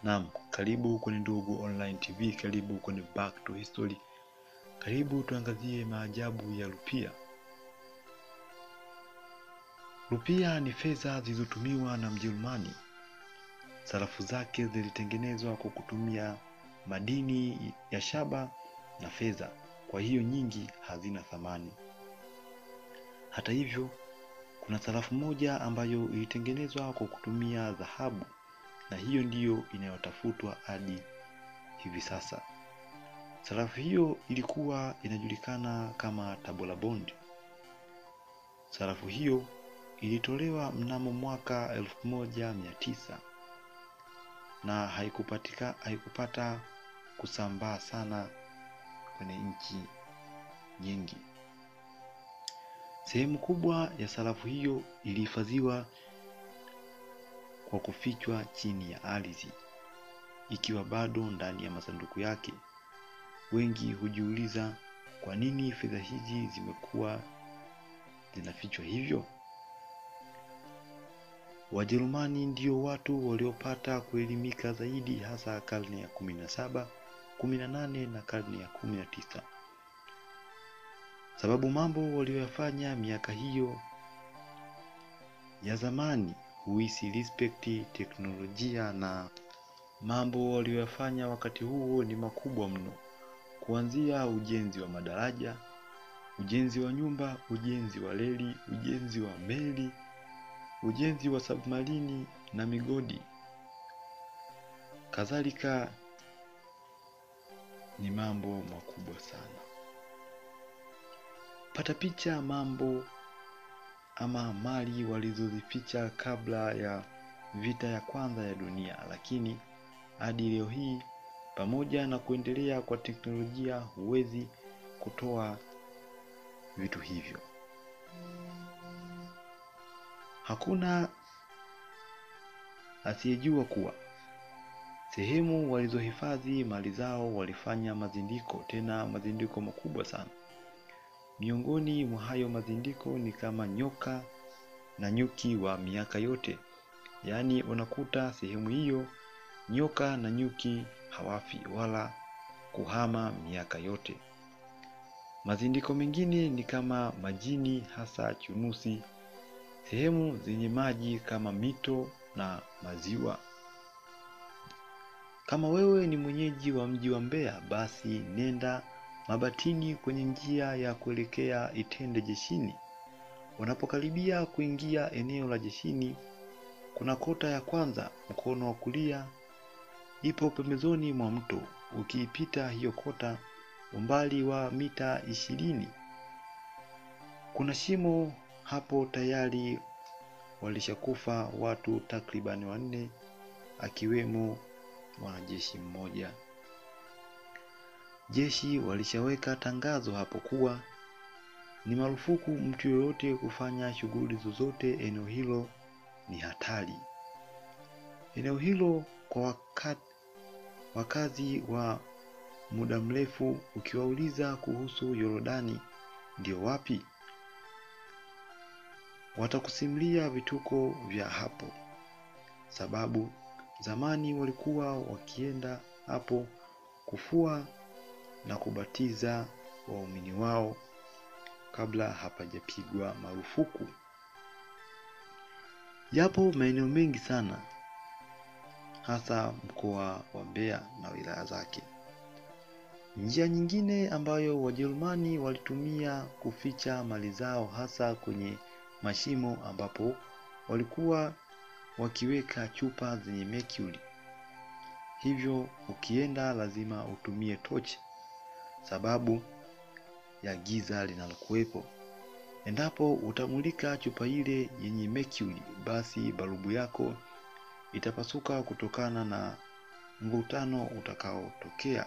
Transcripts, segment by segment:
Naam, karibu kwenye Ndugu Online TV, karibu kwenye Back to History. Karibu tuangazie maajabu ya rupia. Rupia ni fedha zilizotumiwa na Mjerumani. Sarafu zake zilitengenezwa kwa kutumia madini ya shaba na fedha, kwa hiyo nyingi hazina thamani. Hata hivyo, kuna sarafu moja ambayo ilitengenezwa kwa kutumia dhahabu, na hiyo ndiyo inayotafutwa hadi hivi sasa. Sarafu hiyo ilikuwa inajulikana kama Tabora Bond. Sarafu hiyo ilitolewa mnamo mwaka 1900 na haikupata kusambaa sana kwenye nchi nyingi. Sehemu kubwa ya sarafu hiyo ilihifadhiwa kwa kufichwa chini ya ardhi, ikiwa bado ndani ya masanduku yake. Wengi hujiuliza kwa nini fedha hizi zimekuwa zinafichwa hivyo. Wajerumani ndio watu waliopata kuelimika zaidi, hasa karne ya 17, 18 na karne ya 19. Sababu mambo walioyafanya miaka hiyo ya zamani huisi respect teknolojia, na mambo walioyafanya wakati huo ni makubwa mno. Kuanzia ujenzi wa madaraja, ujenzi wa nyumba, ujenzi wa reli, ujenzi wa meli, ujenzi wa submarini na migodi. Kadhalika ni mambo makubwa sana. Pata picha mambo ama mali walizozificha kabla ya vita ya kwanza ya dunia, lakini hadi leo hii, pamoja na kuendelea kwa teknolojia, huwezi kutoa vitu hivyo. Hakuna asiyejua kuwa sehemu walizohifadhi mali zao walifanya mazindiko, tena mazindiko makubwa sana. Miongoni mwa hayo mazindiko ni kama nyoka na nyuki wa miaka yote. Yaani unakuta sehemu hiyo nyoka na nyuki hawafi wala kuhama miaka yote. Mazindiko mengine ni kama majini, hasa chunusi, sehemu zenye maji kama mito na maziwa. Kama wewe ni mwenyeji wa mji wa Mbeya, basi nenda Mabatini kwenye njia ya kuelekea Itende Jeshini. Unapokaribia kuingia eneo la Jeshini, kuna kota ya kwanza mkono wa kulia ipo pembezoni mwa mto. Ukiipita hiyo kota umbali wa mita 20, kuna shimo. Hapo tayari walishakufa watu takriban 4, akiwemo mwanajeshi mmoja. Jeshi walishaweka tangazo hapo kuwa ni marufuku mtu yoyote kufanya shughuli zozote, eneo hilo ni hatari. Eneo hilo kwa wakazi wa muda mrefu, ukiwauliza kuhusu Yordani ndio wapi, watakusimulia vituko vya hapo, sababu zamani walikuwa wakienda hapo kufua na kubatiza waumini wao kabla hapajapigwa marufuku. Yapo maeneo mengi sana, hasa mkoa wa Mbeya na wilaya zake. Njia nyingine ambayo Wajerumani walitumia kuficha mali zao, hasa kwenye mashimo ambapo walikuwa wakiweka chupa zenye mercury. Hivyo ukienda lazima utumie tochi, sababu ya giza linalokuwepo. Endapo utamulika chupa ile yenye mercury, basi balubu yako itapasuka kutokana na mvutano utakaotokea.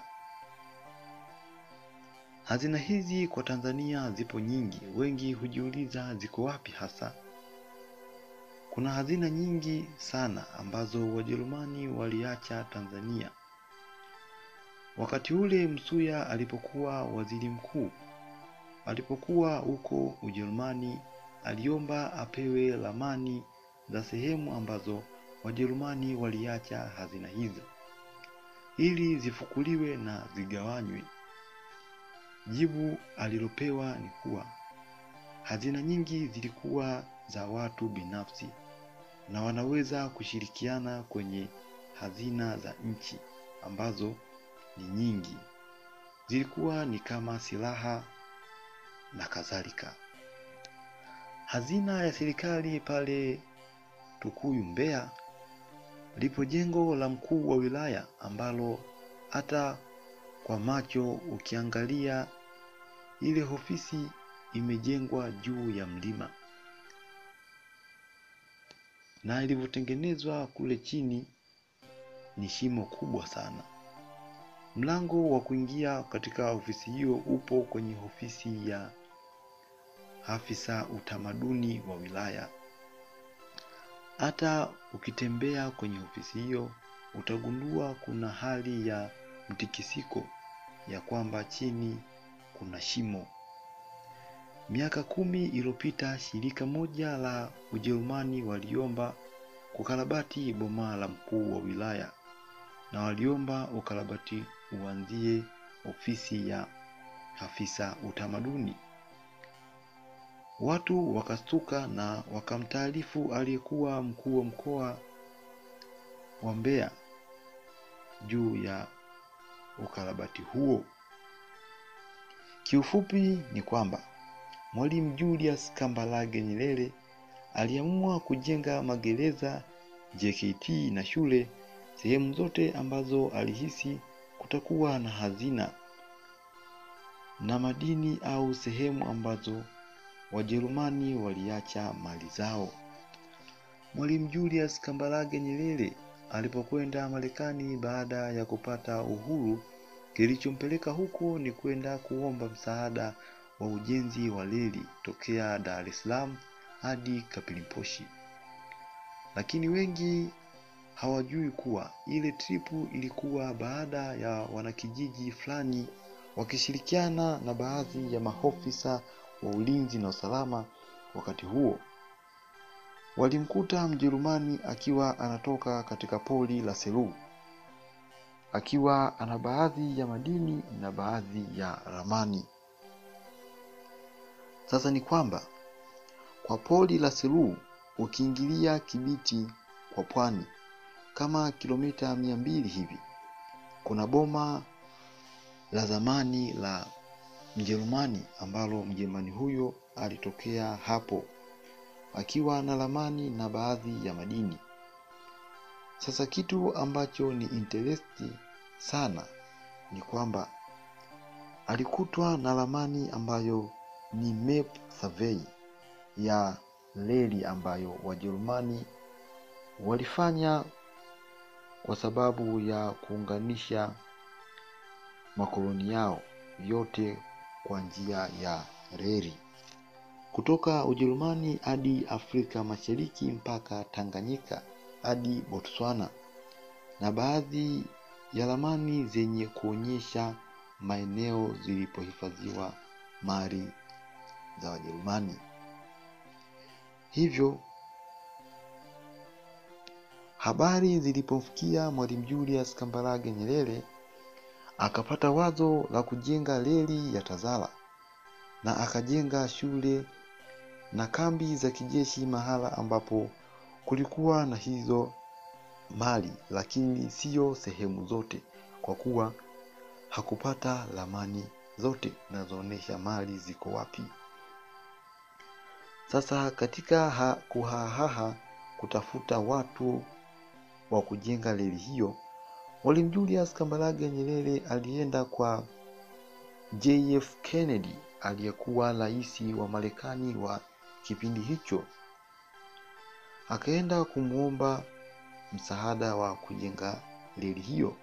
Hazina hizi kwa Tanzania zipo nyingi. Wengi hujiuliza ziko wapi hasa. Kuna hazina nyingi sana ambazo Wajerumani waliacha Tanzania. Wakati ule Msuya alipokuwa waziri mkuu, alipokuwa huko Ujerumani, aliomba apewe ramani za sehemu ambazo Wajerumani waliacha hazina hizo. ili zifukuliwe na zigawanywe. Jibu alilopewa ni kuwa hazina nyingi zilikuwa za watu binafsi na wanaweza kushirikiana kwenye hazina za nchi ambazo ni nyingi. Zilikuwa ni kama silaha na kadhalika. Hazina ya serikali pale Tukuyu Mbeya lipo jengo la mkuu wa wilaya ambalo hata kwa macho ukiangalia ile ofisi imejengwa juu ya mlima, na ilivyotengenezwa kule chini ni shimo kubwa sana. Mlango wa kuingia katika ofisi hiyo upo kwenye ofisi ya afisa utamaduni wa wilaya. Hata ukitembea kwenye ofisi hiyo utagundua kuna hali ya mtikisiko ya kwamba chini kuna shimo. Miaka 10 iliyopita shirika moja la Ujerumani waliomba kukarabati boma la mkuu wa wilaya, na waliomba ukarabati uanzie ofisi ya afisa utamaduni. Watu wakastuka na wakamtaarifu aliyekuwa mkuu wa mkoa wa Mbeya juu ya ukarabati huo. Kiufupi ni kwamba Mwalimu Julius Kambarage Nyerere aliamua kujenga magereza, JKT na shule sehemu zote ambazo alihisi kutakuwa na hazina na madini au sehemu ambazo Wajerumani waliacha mali zao. Mwalimu Julius Kambarage Nyerere alipokwenda Marekani baada ya kupata uhuru, kilichompeleka huko ni kwenda kuomba msaada wa ujenzi wa reli tokea Dar es Salaam hadi Kaplimposhi. Lakini wengi hawajui kuwa ile tripu ilikuwa baada ya wanakijiji fulani wakishirikiana na baadhi ya maofisa wa ulinzi na usalama wakati huo walimkuta Mjerumani akiwa anatoka katika pori la Selous, akiwa ana baadhi ya madini na baadhi ya ramani. Sasa ni kwamba kwa pori la Selous ukiingilia Kibiti kwa pwani kama kilomita 200 hivi, kuna boma la zamani la Mjerumani ambalo Mjerumani huyo alitokea hapo akiwa na ramani na baadhi ya madini. Sasa kitu ambacho ni interesti sana ni kwamba alikutwa na ramani ambayo ni map survey ya reli ambayo Wajerumani walifanya kwa sababu ya kuunganisha makoloni yao yote kwa njia ya reli kutoka Ujerumani hadi Afrika Mashariki mpaka Tanganyika hadi Botswana, na baadhi ya ramani zenye kuonyesha maeneo zilipohifadhiwa mali za Wajerumani. Hivyo habari zilipomfikia Mwalimu Julius Kambarage Nyerere, akapata wazo la kujenga reli ya Tazara na akajenga shule na kambi za kijeshi mahala ambapo kulikuwa na hizo mali, lakini sio sehemu zote kwa kuwa hakupata ramani zote zinazoonyesha mali ziko wapi. Sasa katika kuhahaha kutafuta watu wa kujenga reli hiyo, Mwalimu Julius Kambarage Nyerere alienda kwa JF Kennedy aliyekuwa rais wa Marekani wa kipindi hicho. Akaenda kumuomba msaada wa kujenga reli hiyo.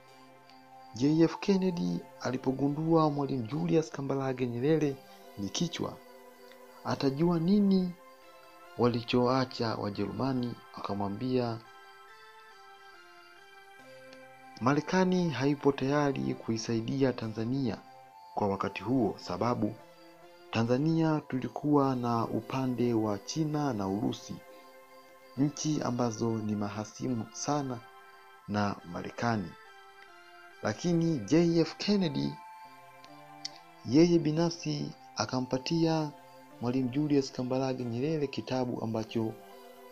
JF Kennedy alipogundua Mwalimu Julius Kambarage Nyerere ni kichwa, atajua nini walichoacha Wajerumani, akamwambia Marekani haipo tayari kuisaidia Tanzania kwa wakati huo, sababu Tanzania tulikuwa na upande wa China na Urusi, nchi ambazo ni mahasimu sana na Marekani. lakini JF Kennedy yeye binafsi akampatia Mwalimu Julius Kambarage Nyerere kitabu ambacho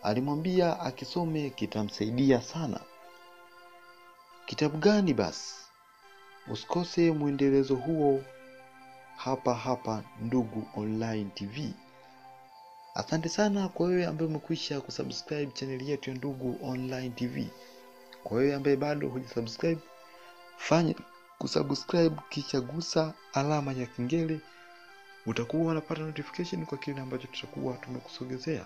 alimwambia akisome kitamsaidia sana. Kitabu gani basi? Usikose mwendelezo huo hapa Ndugu Online TV. Asante sana kwa wewe ambaye umekwisha kusubscribe channel yetu ya Ndugu Online TV. Kwa wewe ambaye bado hujasubscribe, fanya kusubscribe kisha gusa alama ya kengele. Utakuwa unapata notification kwa kile ambacho tutakuwa tumekusogezea.